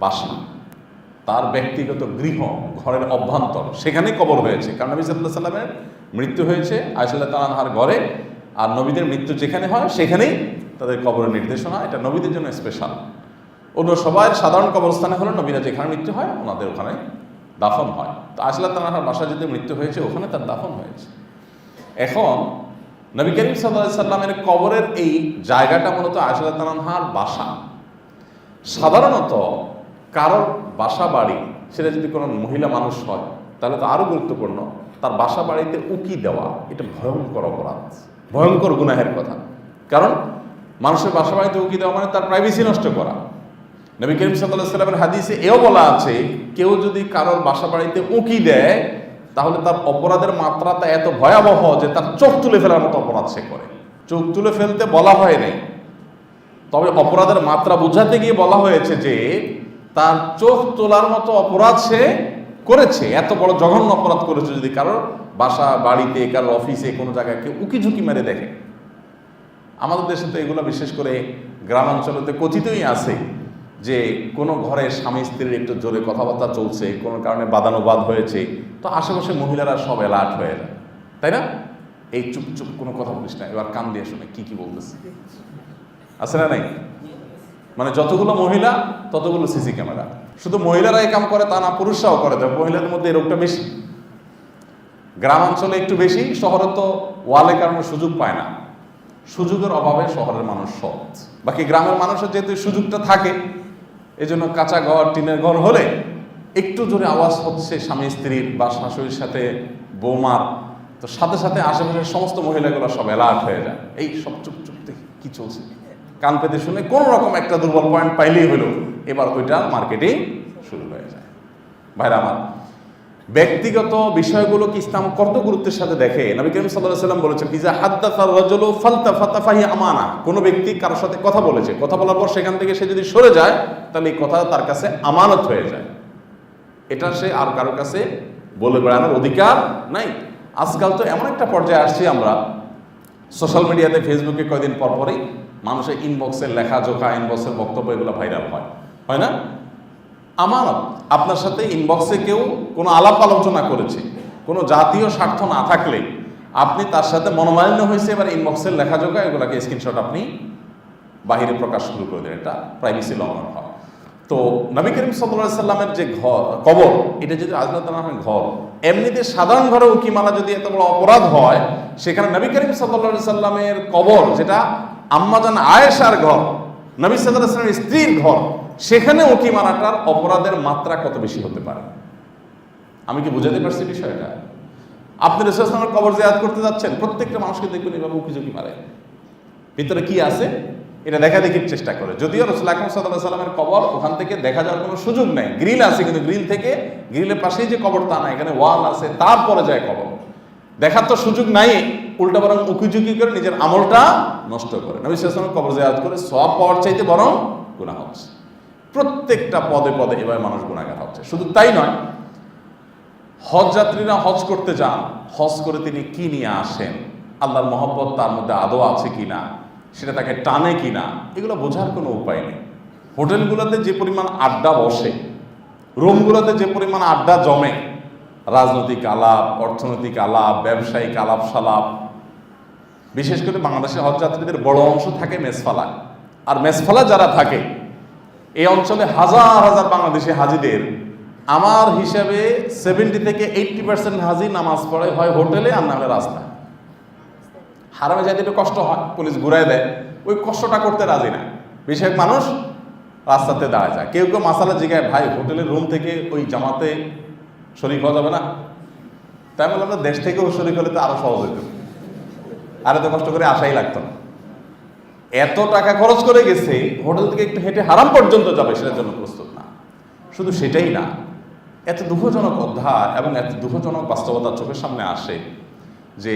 বাসা, তার ব্যক্তিগত গৃহ, ঘরের অভ্যন্তর, সেখানেই কবর হয়েছে। কারণ নবী সাল্লাল্লাহু আলাইহি ওয়াসাল্লামের মৃত্যু হয়েছে আয়েশা রাদিয়াল্লাহু আনহার ঘরে, আর নবীদের মৃত্যু যেখানে হয় সেখানেই তাদের কবরের নির্দেশনা, এটা নবীদের জন্য স্পেশাল। অন্য সবাই সাধারণ কবরস্থানে হলো নবীরা যেখানে মৃত্যু হয় ওনাদের ওখানে দাফন হয়। তো আয়েশা রাদিয়াল্লাহু আনহার বাসা যদি মৃত্যু হয়েছে, ওখানে তার দাফন হয়েছে। এখন নবী করিম সাল্লাল্লাহু আলাইহি সাল্লামের কবরের এই জায়গাটা মূলত আয়েশা রাদিয়াল্লাহু আনহার বাসা। সাধারণত কারোর বাসা বাড়ি, সেটা যদি কোনো মহিলা মানুষ হয় তাহলে তো আরও গুরুত্বপূর্ণ, তার বাসা বাড়িতে উকি দেওয়া এটা ভয়ঙ্কর অপরাধ, ভয়ঙ্কর গুনাহের কথা। কারণ মানুষের বাসা বাড়িতে উকি দেওয়া মানে তার প্রাইভেসি নষ্ট করা। নবী করিম সাল্লাল্লাহু আলাইহি সাল্লামের হাদিসে এও বলা আছে, কেউ যদি কারোর বাসা বাড়িতে উকি দেয় তাহলে তার অপরাধের মাত্রাটা এত ভয়াবহ যে তার চোখ তুলে ফেলার মতো অপরাধ সে করে। চোখ তুলে ফেলতে বলা হয় নাই, তবে অপরাধের মাত্রা বোঝাতে গিয়ে বলা হয়েছে যে তার চোখ তোলার মতো অপরাধ সে করেছে, এত বড় জঘন্য অপরাধ করেছে যদি কারোর বাসা বাড়িতে, কারোর অফিসে, কোনো জায়গায় কেউ উকি ঝুঁকি মেরে দেখে। আমাদের দেশে তো এগুলো বিশেষ করে গ্রামাঞ্চলেতে কথিতই আছে যে কোনো ঘরে স্বামী স্ত্রীর একটু জোরে কথাবার্তা চলছে, কোনো কারণে বাদানুবাদ হয়েছে, তো আশেপাশে মহিলারা সব অ্যালার্ট হয়ে যায়, তাই না? এই চুপ চুপ কোনো কথা বলিস না, এবার কান দিয়ে শুনে কি বলতেছে, আছে না নাই? মানে যতগুলো মহিলা ততগুলো সিসি ক্যামেরা। শুধু মহিলারা এই কাম করে তা না, পুরুষরাও করে, তবে মহিলাদের মধ্যে এই রোগটা বেশি। গ্রামাঞ্চলে একটু বেশি, শহরে তো ওয়ালের কারণে সুযোগ পায় না, সুযোগের অভাবে শহরের মানুষ সৎ। বাকি গ্রামের মানুষের যেহেতু সুযোগটা থাকে, এই জন্য কাঁচা ঘর, টিনের ঘর হলে একটু জোরে আওয়াজ হচ্ছে স্বামী স্ত্রীর বা শাশুড়ির সাথে বৌমার, তো সাথে সাথে আশেপাশের সমস্ত মহিলাগুলো সব অ্যালার্ট হয়ে যায়, এই সব চুপ চুপ দেখি কি চলছে, কান পেতে শুনে কোনো রকম একটা দুর্বল পয়েন্ট পাইলেই হলো, এবার ওইটা মার্কেটিং শুরু হয়ে যায়। ভাইরা আমার, ব্যক্তিগত বিষয়গুলোকে ইসলাম কত গুরুত্বের সাথে দেখে। নবী করিম সাল্লাল্লাহু আলাইহি ওয়াসাল্লাম বলেছেন, ইজা হাদ্দাসা রাজুলু ফালতাফাতা ফাহি আমানা। কোন ব্যক্তি কারোর সাথে কথা বলেছে, কথা বলার পর সেখান থেকে সে যদি সরে যায়, তাহলে এই কথা তার কাছে আমানত হয়ে যায়, এটা সে আর কারোর কাছে বলে বেড়ানোর অধিকার নাই। আজকাল তো এমন একটা পর্যায়ে আসছি আমরা, সোশ্যাল মিডিয়াতে, ফেসবুকে কয়েকদিন পর পরই মানুষের ইনবক্সের লেখা জোখা, ইনবক্সের বক্তব্য, এগুলো ভাইরাল হয় না? আমানত। আপনার সাথে ইনবক্সে কেউ কোনো আলাপ আলোচনা করেছে, কোনো জাতীয় স্বার্থ না থাকলে আপনি তার সাথে মনোমালিন্য হয়েছে, এবার ইনবক্সের লেখাজোখা এগুলোকে স্ক্রিনশট আপনি বাহিরে প্রকাশ শুরু করে দেন, এটা প্রাইভেসি লঙ্ঘন হয়। তো নবী করিম সাল্লাল্লাহু আলাইহি সাল্লামের যে ঘর, কবর, এটা যদি আজলাত ঘর, এমনিতে সাধারণ ঘরে উকিমালা যদি এত বড় অপরাধ হয়, সেখানে নবী করিম সাল্লাল্লাহু আলাইহি সাল্লামের কবর, যেটা আম্মাজান আয়েশার ঘর, নবী সাল্লাল্লাহু আলাইহি সাল্লামের স্ত্রীর ঘর, সেখানে উকি মারাটার অপরাধের মাত্রা কত বেশি হতে পারে? আমি কি বুঝাতে পারছি বিষয়টা? আপনি রাসূল সাল্লাল্লাহু আলাইহি ওয়াসাল্লামের কবর জিয়ারত করতে যাচ্ছেন, প্রত্যেকটা মানুষকে দেখবেন এভাবে উকি মারে, ভিতরে কি আছে এটা দেখা দেখির চেষ্টা করে। যদিও রাসূল আকরাম সাল্লাল্লাহু আলাইহি ওয়াসাল্লামের কবর, ওখান থেকে দেখা যাওয়ার কোনো সুযোগ নেই, গ্রিল আছে, কিন্তু গ্রিল থেকে, গ্রিলের পাশেই যে কবর তা না, এখানে ওয়াল আছে, তারপরে যায় কবর, দেখার তো সুযোগ নাই, উল্টা বরং উকিঝুঁকি করে নিজের আমলটা নষ্ট করে। নবী সাল্লাল্লাহু আলাইহি ওয়াসাল্লামের কবর জিয়ারত করে সওয়াব পাওয়ার চাইতে বরং গুনাহ হচ্ছে। প্রত্যেকটা পদে পদে এভাবে মানুষ গুনাহগার হচ্ছে। শুধু তাই নয়, হজ যাত্রীরা হজ করতে যান, হজ করে তিনি কি নিয়ে আসেন, আল্লাহর মহব্বত তার মধ্যে আদৌ আছে কিনা, সেটা তাকে টানে কিনা, এগুলো বোঝার কোনো উপায় নেই। হোটেলগুলোতে যে পরিমাণ আড্ডা বসে, রুমগুলোতে যে পরিমাণ আড্ডা জমে, রাজনৈতিক আলাপ, অর্থনৈতিক আলাপ, ব্যবসায়িক আলাপ সালাপ, বিশেষ করে বাংলাদেশের হজ যাত্রীদের বড় অংশ থাকে মেসফালা। আর মেসফালা যারা থাকে, এই অঞ্চলে হাজার হাজার বাংলাদেশি হাজিদের আমার হিসাবে 70 থেকে 80% হাজি নামাজ পড়ে হয় হোটেলে আর না হলে রাস্তায়। হারামে যাইতে একটু কষ্ট হয়, পুলিশ ঘুরাই দেয়, ওই কষ্টটা করতে রাজি না, বেশিরভাগ মানুষ রাস্তাতে দাঁড়ায় যায়। কেউ কেউ মাসালা জিগায়, ভাই হোটেলের রুম থেকে ওই জামাতে শরীক হওয়া যাবে না? তাই বলে আমরা দেশ থেকেও শরীক হলে তো আরো সহজ হইত, আর এত কষ্ট করে আসাই লাগতো না। এত টাকা খরচ করে গেছে, হোটেল থেকে একটু হেঁটে হারাম পর্যন্ত যাবে, সেটার জন্য প্রস্তুত না। শুধু সেটাই না, এত দুঃখজনক অধ্যায় এবং এত দুঃখজনক বাস্তবতা চোখের সামনে আসে যে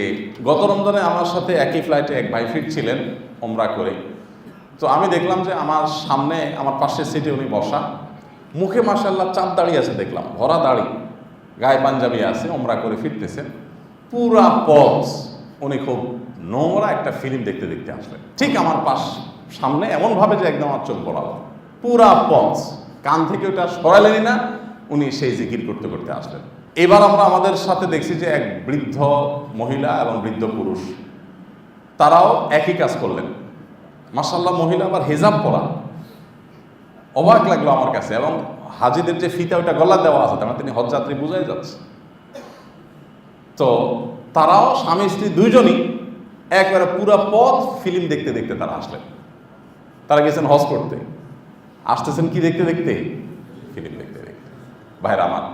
গত রমজানে আমার সাথে একই ফ্লাইটে এক ভাই ফিরছিলেন ওমরা করে। তো আমি দেখলাম যে আমার সামনে, আমার পাশের সিটে উনি বসা, মুখে মাশাআল্লাহ চাঁদ দাঁড়িয়ে আছে, দেখলাম ভরা দাড়ি, গায়ে পাঞ্জাবি আছে, ওমরা করে ফিরতেছেন। পুরা পথ উনি খুব নোংরা একটা ফিল্ম দেখতে দেখতে আসলেন, ঠিক আমার সামনে, এমনভাবে যে একদম আমার চোখ পড়াল। পুরা পথ কান থেকে ওটা সরালেনই না, উনি সেই জিকির করতে করতে আসলেন। এবার আমরা আমাদের সাথে দেখছি যে এক বৃদ্ধ মহিলা এবং বৃদ্ধ পুরুষ, তারাও একই কাজ করলেন। মাশাআল্লাহ, মহিলা আবার হিজাব পরা, অবাক লাগলো আমার কাছে। এবং হাজিদের যে ফিতা, ওটা গলা দেওয়া আছে, তার মানে তিনি হজযাত্রী বোঝাই যাচ্ছে। তো তারাও স্বামী স্ত্রী দুইজনই একবারে পুরা পথ ফিল্ম দেখতে দেখতে তারা আসলেন। তারা গেছেন হজ করতে, আসতেছেন কি দেখতে দেখতে? ফিল্ম দেখতে দেখতে। ভাইরা আমার,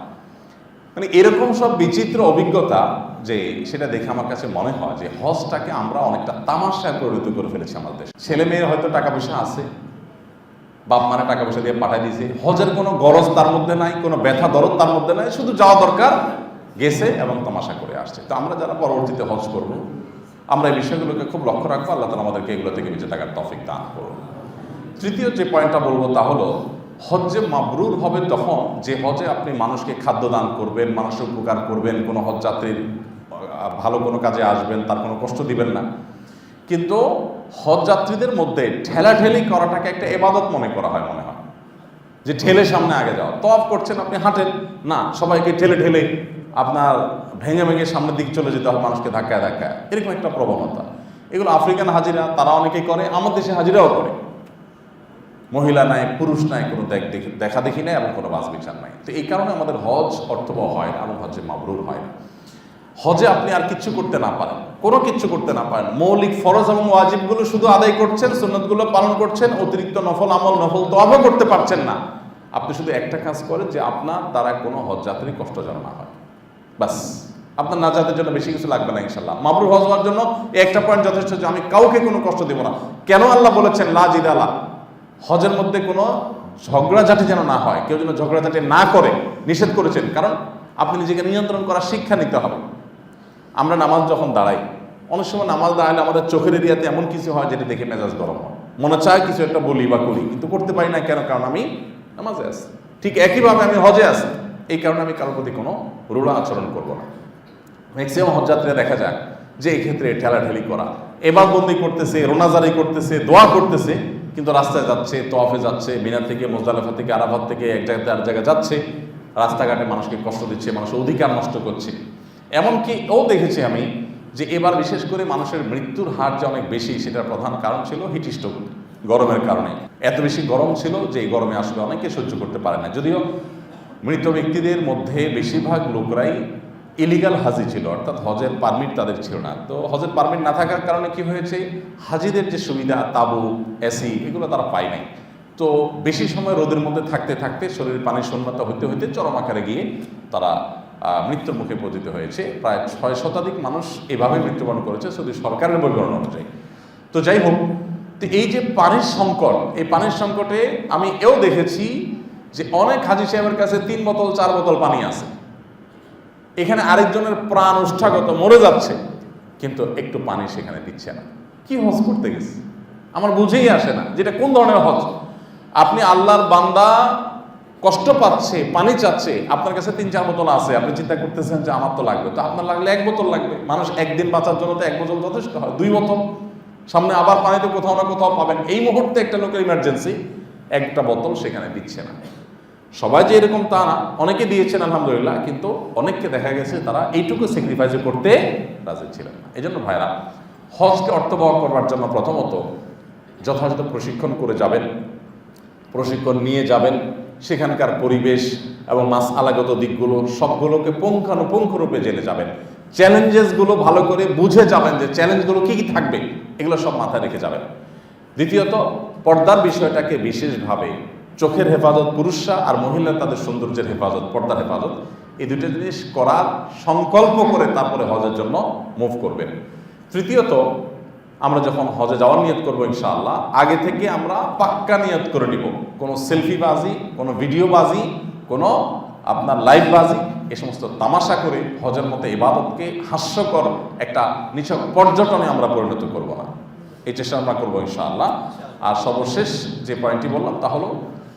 মানে এরকম সব বিচিত্র অভিজ্ঞতা, যে সেটা দেখে আমার কাছে মনে হয় যে হজটাকে আমরা অনেকটা তামাশায় পরিণত করে ফেলেছি আমাদের দেশে। ছেলে মেয়ের হয়তো টাকা পয়সা আছে, বাপ মারা টাকা পয়সা দিয়ে পাঠিয়ে দিয়েছে, হজের কোনো গরজ তার মধ্যে নাই, কোনো ব্যথা দরদ তার মধ্যে নাই, শুধু যাওয়া দরকার, গেছে এবং তামাশা করে আসছে। তো আমরা যারা পরবর্তীতে হজ করবো, আমরা এই বিষয়গুলোকে খুব লক্ষ্য রাখবো। আল্লাহ তাআলা আমাদেরকে এগুলো থেকে বেঁচে থাকার তৌফিক দান করুন। তৃতীয় যে পয়েন্টটা বলবো তা হলো, হজ্জে মাবরুর হবে তখন যে হজে আপনি মানুষকে খাদ্য দান করবেন, মানুষের উপকার করবেন, কোনো হজ যাত্রীর ভালো কোনো কাজে আসবেন, তার কোনো কষ্ট দিবেন না। কিন্তু হজ যাত্রীদের মধ্যে ঠেলাঠেলি করাটাকে একটা ইবাদত মনে করা হয়, মনে হয় যে ঠেলে সামনে আগে যাও। তওয়াফ করছেন আপনি, হাঁটেন না, সবাইকে ঠেলে ঠেলে আপনার ভেঙে ভেঙে সামনের দিকে চলে যেতে হবে, মানুষকে ধাক্কায় ধাক্কায়, এরকম একটা প্রবণতা। এগুলো আফ্রিকান হাজিরা তারা অনেকেই করে, আমার দেশে হাজিরাও করে। মহিলা নাই, পুরুষ নাই, কোনো দেখা দেখি নাই এবং কোনো বাস বিচার নাই। তো এই কারণে আমাদের হজ অর্থবহ হয় না এবং হজে মাবরুর হয় না। হজে আপনি আর কিচ্ছু করতে না পারেন, কোনো কিচ্ছু করতে না পারেন, মৌলিক ফরজ এবং ওয়াজিবগুলো শুধু আদায় করছেন, সুন্নতগুলো পালন করছেন, অতিরিক্ত নফল আমল, নফল তওয়াবও করতে পারছেন না। আপনি শুধু একটা কাজ করেন যে আপনার দ্বারা কোনো হজ যাত্রী কষ্ট যেন না হয়, বাস। আপনার নাজাতের জন্য বেশি কিছু লাগবে না ইনশাল্লাহ। মাবরুর হজ হওয়ার জন্য একটা পয়েন্ট যথেষ্ট, যে আমি কাউকে কোনো কষ্ট দেব না। কেন আল্লাহ বলেছেন লা জিদালা, হজের মধ্যে কোনো ঝগড়াঝাটি যেন না হয়, কেউ যেন ঝগড়াঝাটি না করে নিষেধ করেছেন। কারণ আপনি নিজেকে নিয়ন্ত্রণ করার শিক্ষা নিতে হবে। আমরা নামাজ যখন দাঁড়াই, অনেক সময় নামাজ দাঁড়ালে আমাদের চোখের এরিয়াতে এমন কিছু হয় যেটা দেখে মেজাজ গরম হয়, মনে চায় কিছু একটা বলি বা করি, কিন্তু করতে পারি না। কেন? কারণ আমি নামাজে আছি। ঠিক একইভাবে আমি হজে আছি, এই কারণে আমি কারোর প্রতি কোনো রূঢ় আচরণ করবো না। ম্যাক্সিমাম হজযাত্রীরা দেখা যায় যে এই ক্ষেত্রে ঠেলাঠেলি করা, এবার বন্দি করতেছে, রোনাজারি করতেছে, দোয়া করতেছে, কিন্তু রাস্তায় যাচ্ছে, তওয়াফে যাচ্ছে, মিনা থেকে, মুজদালিফা থেকে, আরাফাত থেকে এক জায়গাতে আর জায়গায় যাচ্ছে, রাস্তাঘাটে মানুষকে কষ্ট দিচ্ছে, মানুষের অধিকার নষ্ট করছে। এমনকি দেখেছি আমি যে এবার বিশেষ করে মানুষের মৃত্যুর হার যে অনেক বেশি, সেটার প্রধান কারণ ছিল হিট স্ট্রোক, গরমের কারণে। এত বেশি গরম ছিল যে এই গরমে আসলে অনেকে সহ্য করতে পারে না। যদিও মৃত ব্যক্তিদের মধ্যে বেশিরভাগ লোকরাই ইলিগাল হাজি ছিল, অর্থাৎ হজের পারমিট তাদের ছিল না। তো হজের পারমিট না থাকার কারণে কি হয়েছে, হাজিদের যে সুবিধা, তাবু, এসি, এগুলো তারা পায় নাই। তো বেশি সময় রোদের মধ্যে থাকতে থাকতে শরীরের পানির শূন্যতা হইতে হইতে চরম আকারে গিয়ে তারা মৃত্যুর মুখে পতিত হয়েছে। প্রায় 6 শতাধিক মানুষ এভাবে মৃত্যুবরণ করেছে সৌদি সরকারের বর্ণনা অনুযায়ী। তো যাই হোক, তো এই যে পানির সংকট, এই পানির সংকটে আমি দেখেছি যে অনেক হাজি সাহেবের কাছে 3 বোতল 4 বোতল পানি আছে, এখানে আরেকজনের প্রাণ ওষ্ঠাগত মরে যাচ্ছে, কিন্তু একটু পানি সেখানে দিচ্ছে না। কি হজ করতে গেছে আমার বুঝেই আসে না, যেটা কোন ধরনের হজ। আপনি আল্লাহর বান্দা কষ্ট পাচ্ছে, পানি চাচ্ছে, আপনার কাছে 3-4 বোতল আছে, আপনি চিন্তা করতেছেন যে আমার তো লাগবে, তো আপনার লাগলে 1 বোতল লাগবে। মানুষ একদিন বাঁচার জন্য তো 1 বোতল যথেষ্ট হয়, 2 বোতল, সামনে আবার পানি তো কোথাও না কোথাও পাবেন। এই মুহূর্তে একটা লোকের ইমার্জেন্সি, 1টা বোতল সেখানে দিচ্ছে না। সবাই যে এরকম তা না, অনেকে দিয়েছেন আলহামদুলিল্লাহ, কিন্তু অনেককে দেখা গেছে তারা এইটুকু স্যাক্রিফাইস করতে রাজি ছিলেন না। এই জন্য ভাইরা, হজকে অর্থবহ করবার জন্য প্রথমত যথাযথ প্রশিক্ষণ করে যাবেন, প্রশিক্ষণ নিয়ে যাবেন, সেখানকার পরিবেশ এবং মাসআলাগত দিকগুলো সবগুলোকে পুঙ্খানুপুঙ্খরূপে জেনে যাবেন, চ্যালেঞ্জেসগুলো ভালো করে বুঝে যাবেন যে চ্যালেঞ্জগুলো কী কী থাকবে, এগুলো সব মাথায় রেখে যাবেন। দ্বিতীয়ত, পর্দার বিষয়টাকে বিশেষভাবে, চোখের হেফাজত পুরুষরা আর মহিলা তাদের সৌন্দর্যের হেফাজত, পর্দার হেফাজত, এই দুটো জিনিস করার সংকল্প করে তারপরে হজের জন্য মুভ করবেন। তৃতীয়ত, আমরা যখন হজে যাওয়ার নিয়ত করবো ইনশাআল্লাহ, আগে থেকে আমরা পাক্কা নিয়ত করে নিব, কোনো সেলফিবাজি, কোনো ভিডিওবাজি, কোনো আপনার লাইভবাজি, এ সমস্ত তামাশা করে হজের মতো ইবাদতকে হাস্যকর একটা নিছক পর্যটনে আমরা পরিণত করব না। এই চেষ্টা আমরা করবো ইনশাআল্লাহ। আর সর্বশেষ যে পয়েন্টটি বললাম তা হলো,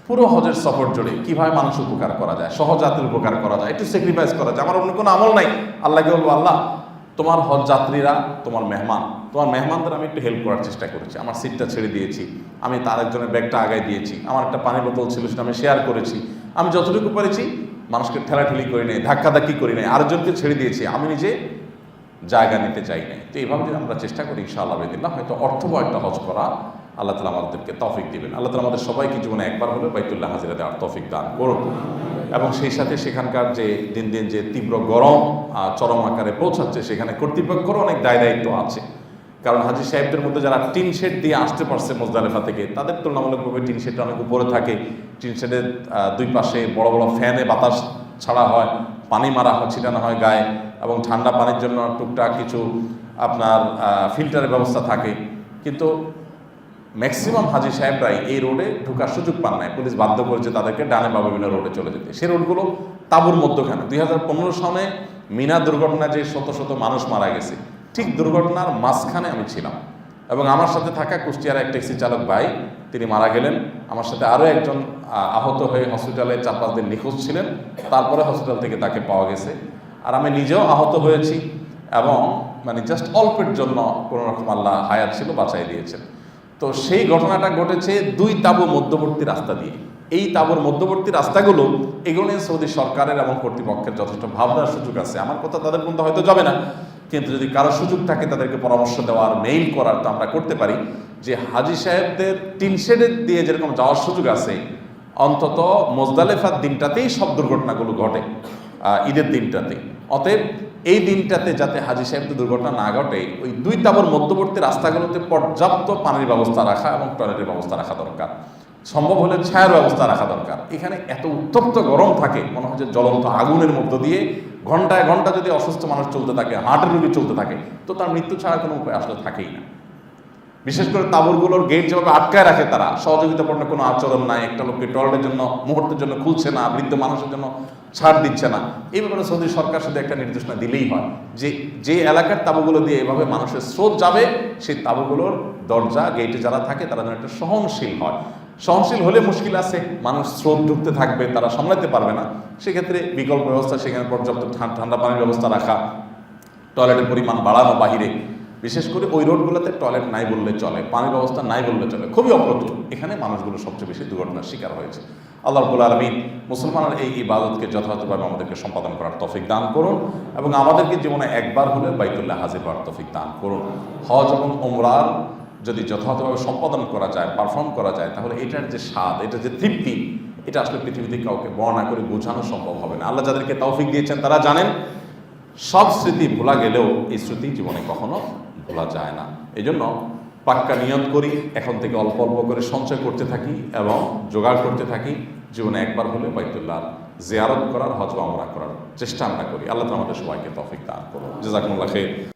পুরো হজের সফর জুড়ে কিভাবে মানুষ উপকার করা যায়, সহযাত্রীর উপকার করা যায়, একটু স্যাক্রিফাইস করা যায়। আমার অন্য কোনো আমল নাই, আল্লাহকে বলবো, আল্লাহ তোমার হজ যাত্রীরা তোমার মেহমানদের আমি একটু হেল্প করার চেষ্টা করেছি, আমার সিটটা ছেড়ে দিয়েছি, আমি তার একজনের ব্যাগটা আগায় দিয়েছি, আমার একটা পানির বোতল ছিল সেটা আমি শেয়ার করেছি, আমি যতটুকু পেরেছি মানুষকে ঠেলাঠেলি করি নাই, ধাক্কাধাক্কি করি নাই, আরেকজনকে ছেড়ে দিয়েছি, আমি নিজে জায়গা নিতে চাই নাই। তো এইভাবে যদি আমরা চেষ্টা করি ইনশাআল্লাহ বেদিল্লাহ, হয়তো অর্থবহ একটা হজ করা আল্লাহ তাআলা আমাদেরকে তৌফিক দিবেন। আল্লাহ তাআলা আমাদের সবাইকে জীবনে একবার হলে বাইতুল্লাহ হাজিরা দেওয়ার তৌফিক দান করুন। এবং সেই সাথে সেখানকার যে দিন দিন যে তীব্র গরম চরম আকারে পৌঁছাচ্ছে, সেখানে কর্তৃপক্ষেরও অনেক দায়িত্ব আছে। কারণ হাজি সাহেবদের মধ্যে যারা টিন শেড দিয়ে আসতে পারছে মুজদালিফা থেকে, তাদের তুলনামূলকভাবে টিন শেডটা অনেক উপরে থাকে। টিন শেডের 2 পাশে বড় বড় ফ্যানে বাতাস ছাড়া হয়, পানি মারা হয়, ছিটানো হয় গায়ে, এবং ঠান্ডা পানির জন্য টুকটাক কিছু আপনার ফিল্টারের ব্যবস্থা থাকে। কিন্তু ম্যাক্সিমাম হাজি সাহেবরাই এই রোডে ঢোকার সুযোগ পান নাই, পুলিশ বাধ্য করেছে তাদেরকে ডানে বা বিভিন্ন রোডে চলে যেতে। সেই রোডগুলো তাঁবুর মধ্যখানে। 2015 সালে মিনা দুর্ঘটনায় যে শত শত মানুষ মারা গেছে, ঠিক দুর্ঘটনার মাঝখানে আমি ছিলাম, এবং আমার সাথে থাকা কুষ্টিয়ার এক ট্যাক্সি চালক ভাই, তিনি মারা গেলেন। আমার সাথে আরও একজন আহত হয়ে হসপিটালে 4-5 দিন নিখোঁজ ছিলেন, তারপরে হসপিটাল থেকে তাকে পাওয়া গেছে। আর আমি নিজেও আহত হয়েছি, এবং জাস্ট অল্পের জন্য কোনো রকম আল্লাহ হায়াত ছিল, বাঁচাই দিয়েছেন। তো সেই ঘটনাটা ঘটেছে 2 তাঁবু মধ্যবর্তী রাস্তা দিয়ে। এই তাবুর মধ্যবর্তী রাস্তাগুলো, এগুলো নিয়ে সৌদি সরকারের এবং কর্তৃপক্ষের যথেষ্ট ভাবনার সুযোগ আছে। আমার কথা তাদের মধ্যে হয়তো যাবে না, কিন্তু যদি কারো সুযোগ থাকে তাদেরকে পরামর্শ দেওয়ার, মেইল করার, তো আমরা করতে পারি যে হাজি সাহেবদের টিন শেডে দিয়ে যেরকম যাওয়ার সুযোগ আছে, অন্তত মোজদালেফার দিনটাতেই সব দুর্ঘটনাগুলো ঘটে, ঈদের দিনটাতে। অতএব এই দিনটাতে যাতে হাজি সাহেবদের দুর্ঘটনা না ঘটে, ওই দুই তাবুর মধ্যবর্তী রাস্তাগুলোতে পর্যাপ্ত পানির ব্যবস্থা রাখা এবং টয়লেটের ব্যবস্থা রাখা দরকার। সম্ভব হলে ছায়ার ব্যবস্থা রাখা দরকার। এখানে এত উত্তপ্ত গরম থাকে, মনে হচ্ছে জ্বলন্ত আগুনের মধ্য দিয়ে ঘন্টায় ঘন্টা যদি অসুস্থ মানুষ চলতে থাকে, হার্টের রোগী চলতে থাকে, তো তার মৃত্যু ছাড়া কোনো উপায় আসলে থাকেই না। বিশেষ করে তাঁবুরগুলোর গেট যেভাবে আটকায় রাখে তারা, সহযোগিতাপূর্ণ কোনো আচরণ নাই, একটা লোককে টয়লেটের জন্য মুহূর্তের জন্য খুলছে না, বৃদ্ধ মানুষের জন্য ছাড় দিচ্ছে না। এই ব্যাপারে সৌদি সরকার শুধু একটা নির্দেশনা দিলেই হয় যে যে এলাকার তাঁবুগুলো দিয়ে এভাবে মানুষের স্রোত যাবে, সেই তাঁবুগুলোর দরজা গেটে যারা থাকে তারা যেন একটা সহনশীল হয়। সহনশীল হলে মুশকিল আছে, মানুষ স্রোত ঢুকতে থাকবে, তারা সামলাতে পারবে না। সেক্ষেত্রে বিকল্প ব্যবস্থা, সেখানে পর্যাপ্ত ঠান্ডা পানির ব্যবস্থা রাখা, টয়লেটের পরিমাণ বাড়ানো বাহিরে, বিশেষ করে ওই রোডগুলোতে টয়লেট নাই বললে চলে, পানির ব্যবস্থা নাই বললে চলে, খুবই অপ্রতুল। এখানে মানুষগুলো সবচেয়ে বেশি দুর্ঘটনার শিকার হয়েছে। আল্লাহ রাব্বুল আলামিন মুসলমানের এই ইবাদতকে যথাযথভাবে আমাদেরকে সম্পাদন করার তৌফিক দান করুন, এবং আমাদেরকে জীবনে একবার হলে বাইতুল্লাহ হাজির হওয়ার তৌফিক দান করুন। হজ এবং উমরার যদি যথাযথভাবে সম্পাদন করা যায়, পারফর্ম করা যায়, তাহলে এটার যে স্বাদ, এটা যে তৃপ্তি, এটা আসলে পৃথিবীতে কাউকে বর্ণনা করে বোঝানো সম্ভব হবে না। আল্লাহ যাদেরকে তৌফিক দিয়েছেন তারা জানেন, সব স্মৃতি ভোলা গেলেও এই স্মৃতি জীবনে কখনো ভোলা যায় না। এই জন্য পাক্কা নিয়ত করি, এখন থেকে অল্প অল্প করে সঞ্চয় করতে থাকি এবং জোগাড় করতে থাকি, জীবনে একবার হলে বাইতুল্লাহ জিয়ারত করার, হজ বা উমরা করার চেষ্টা আমরা করি। আল্লাহ তাআলা আমাদের সবাইকে তৌফিক দান করুন। জাযাকুমুল্লাহ খাইর।